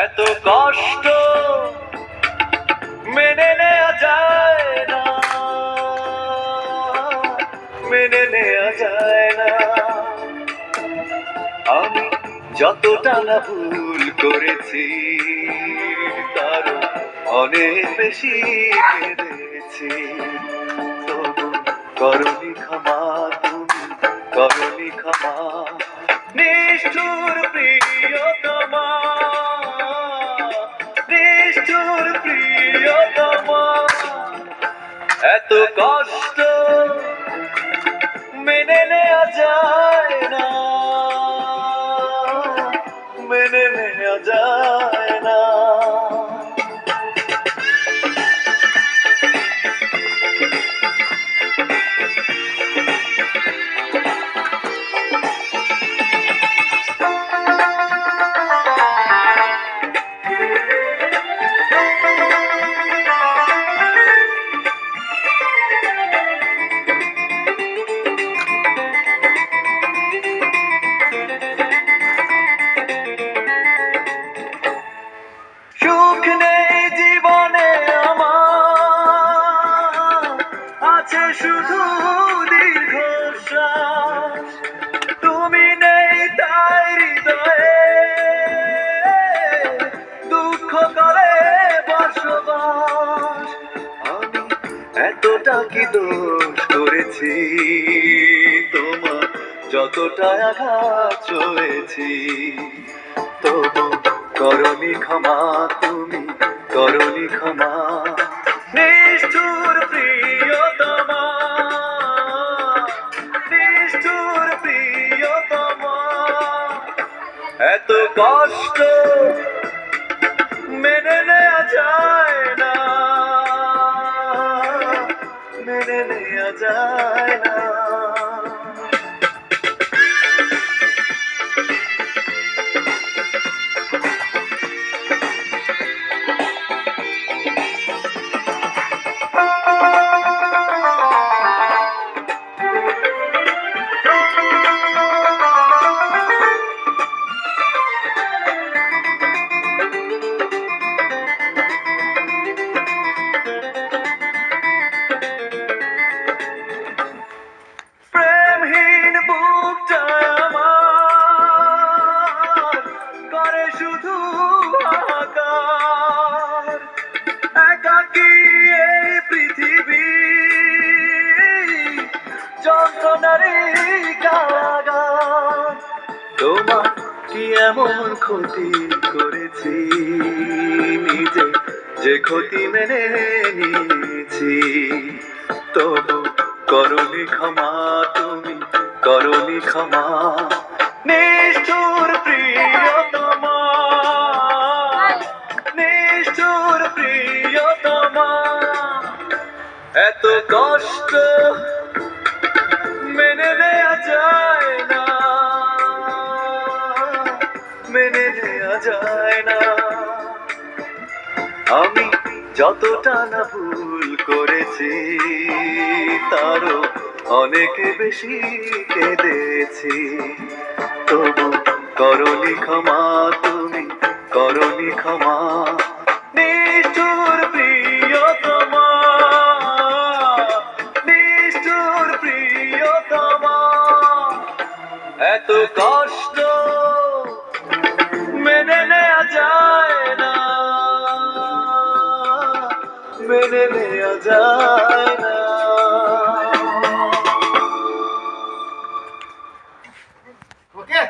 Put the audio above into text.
এত কষ্ট মেনে নেওয়া যায় না, মেনে নেওয়া যায় না। আমি যতটা না ভুল করেছি তার অনেক বেশি কেঁদেছি, তবু করনি ক্ষমা, তুমি করনি ক্ষমা। নিষ্ঠুর প্রিয়তমা, নিষ্ঠুর প্রিয়তমা, এত কষ্ট মেনে নেওয়া যায় না, মেনে নেওয়া যায় না। সুখ নেই জীবনে আমার, আছে শুধু দীর্ঘশ্বাস। তুমি নেই তাই হৃদয়ে দুঃখ করে বসবাস। আমি এতটা কি দোষ করেছি তোমার, যতটা আঘাত সয়েছি, তবু করনি ক্ষমা, তুমি করনি ক্ষমা। নিষ্ঠুর প্রিয়তমা, নিষ্ঠুর প্রিয়তমা, এত কষ্ট মেনে নেওয়া যায় না, মেনে নেওয়া যায় না। প্রেমহীন বুকটা আমার করে শুধু হাহাকার। একাকী এই পৃথিবী যন্ত্রণারই কারাগার। তোমার কি এমন ক্ষতি করেছি, নিজে যে ক্ষতি মেনে নিয়েছি, তবু করনি ক্ষমা, তুমি করনি ক্ষমা। নিষ্ঠুর প্রিয়তমা, নিষ্ঠুর প্রিয়তমা, এত কষ্ট মেনে নেওয়া যায় না, মেনে নেওয়া যায় না। আমি যতটা না ভুল করেছি তারও অনেক বেশি কেঁদেছি, তবু করনি ক্ষমা, তুমি করনি ক্ষমা। নিষ্ঠুর প্রিয়তমা, নিষ্ঠুর প্রিয়তমা, এত কষ্ট মেনে নেওয়া যায় না, মেনে নেওয়া যায় না। ওকে।